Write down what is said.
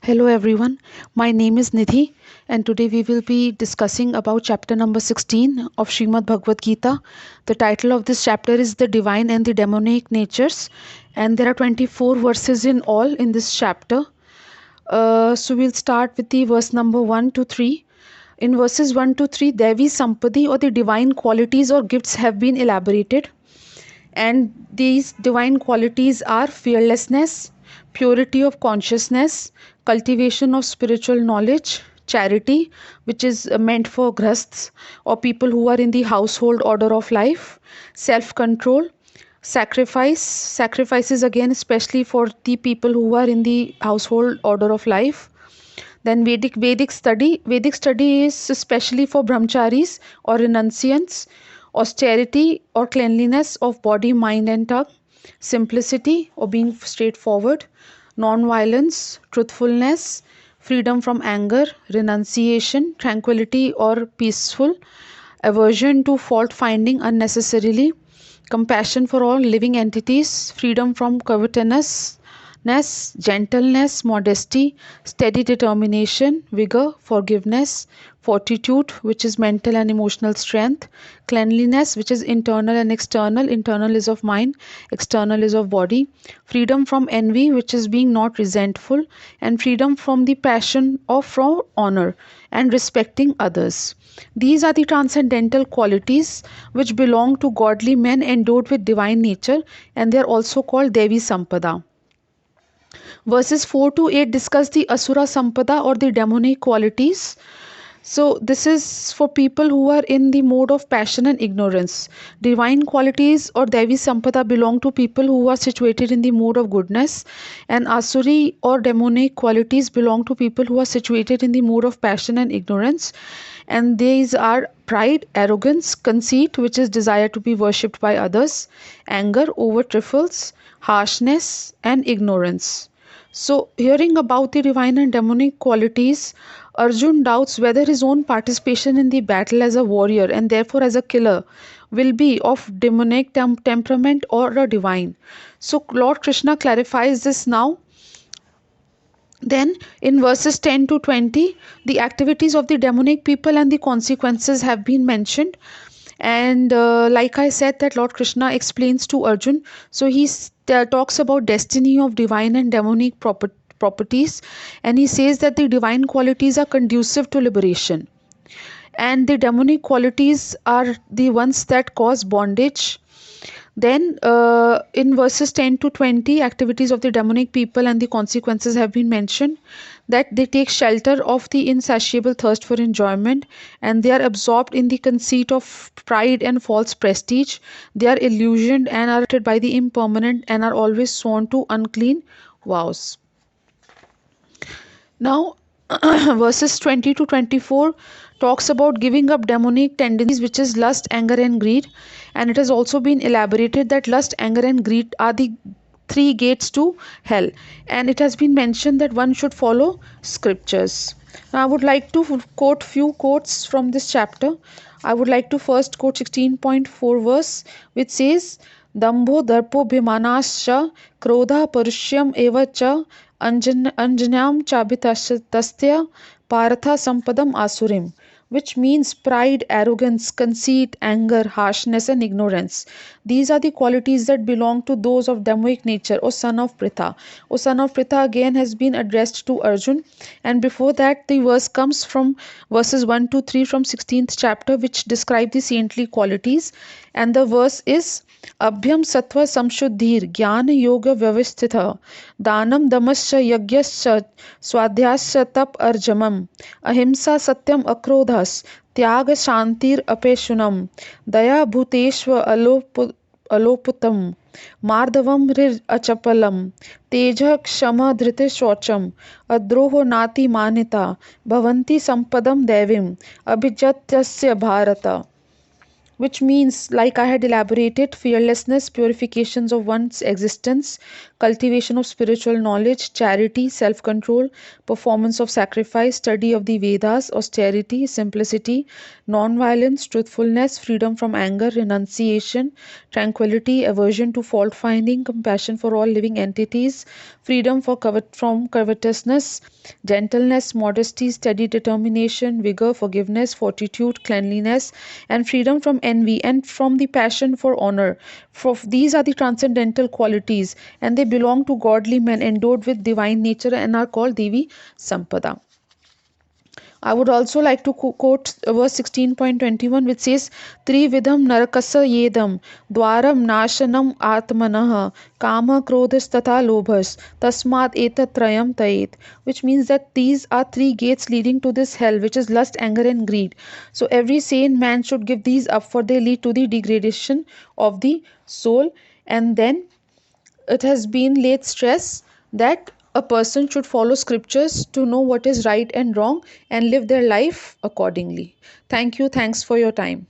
Hello everyone, my name is Nidhi and today we will be discussing about chapter number 16 of Srimad Bhagavad Gita. The title of this chapter is The Divine and the Demonic Natures, and there are 24 verses in all in this chapter. So we'll start with the verse number 1 to 3. In verses 1 to 3, Devi Sampadi or the divine qualities or gifts have been elaborated, and these divine qualities are fearlessness, purity of consciousness, cultivation of spiritual knowledge, charity, which is meant for grahsths or people who are in the household order of life, self control, sacrifices again especially for the people who are in the household order of life. Then Vedic study is especially for brahmacharis or renunciants. Austerity or cleanliness of body, mind and tongue. Simplicity or being straightforward. Non-violence, truthfulness, freedom from anger, renunciation, tranquility or peaceful. Aversion to fault finding unnecessarily. Compassion for all living entities, freedom from covetousness, gentleness, modesty, steady determination, vigor, forgiveness, fortitude, which is mental and emotional strength, cleanliness, which is internal and external. Internal is of mind, external is of body, freedom from envy, which is being not resentful, and freedom from the passion of for honor and respecting others. These are the transcendental qualities which belong to godly men endowed with divine nature, and they are also called Devi Sampada. Verses 4 to 8 discuss the Asura Sampada or the demonic qualities. So, this is for people who are in the mode of passion and ignorance. Divine qualities or Devi Sampada belong to people who are situated in the mode of goodness, and Asuri or demonic qualities belong to people who are situated in the mode of passion and ignorance. And these are pride, arrogance, conceit, which is desire to be worshipped by others, anger, over trifles, harshness, and ignorance. So, hearing about the divine and demonic qualities, Arjun doubts whether his own participation in the battle as a warrior and therefore as a killer will be of demonic temperament or a divine. So, Lord Krishna clarifies this now. Then, in verses 10 to 20, the activities of the demonic people and the consequences have been mentioned. And like I said, that Lord Krishna explains to Arjun. So he talks about destiny of divine and demonic properties, and he says that the divine qualities are conducive to liberation, and the demonic qualities are the ones that cause bondage. Then, in verses 10 to 20, activities of the demonic people and the consequences have been mentioned, that they take shelter of the insatiable thirst for enjoyment, and they are absorbed in the conceit of pride and false prestige. They are illusioned and are attracted by the impermanent and are always sworn to unclean vows. Now, verses 20 to 24 talks about giving up demonic tendencies, which is lust, anger, and greed. And it has also been elaborated that lust, anger, and greed are the three gates to hell. And it has been mentioned that one should follow scriptures. Now, I would like to quote few quotes from this chapter. I would like to first quote 16.4 verse, which says, Dambho darpo bhimanascha krodha parushyam eva cha anjanyam chabhitasya paratha sampadam asurim, which means pride, arrogance, conceit, anger, harshness, and ignorance. These are the qualities that belong to those of demonic nature, O son of Pritha. O son of Pritha again has been addressed to Arjun, and before that the verse comes from verses 1 to 3 from 16th chapter, which describe the saintly qualities, and the verse is Abhyam sattva samshuddhir jnana yoga vyavastitha danam damascha yagyascha swadhyascha tap arjamam ahimsa satyam akrodhas त्याग शांतिर अपेशुनम दया भूतेष्व अलोपुतम मार्दवम हृ अचपलम तेज क्षम धृत शौचम अद्रोह नाति मानिता भवंती संपदम दैवीम अभिजत्यस्य Bharat. which means, like I had elaborated, fearlessness, purifications of one's existence, cultivation of spiritual knowledge, charity, self control, performance of sacrifice, study of the Vedas, austerity, simplicity, non violence, truthfulness, freedom from anger, renunciation, tranquility, aversion to fault finding, compassion for all living entities, freedom from covetousness, gentleness, modesty, steady determination, vigor, forgiveness, fortitude, cleanliness, and freedom from envy and from the passion for honor. For these are the transcendental qualities, and they belong to godly men endowed with divine nature and are called Devi Sampada. I would also like to quote verse 16.21, which says, Trividham narakasa yedam dwaram nashanam atmanah kama krodhas tata lobhas tasmat etatrayam tayet, which means that these are three gates leading to this hell, which is lust, anger, and greed. So every sane man should give these up, for they lead to the degradation of the soul. And then it has been laid stress that a person should follow scriptures to know what is right and wrong and live their life accordingly. Thank you. Thanks for your time.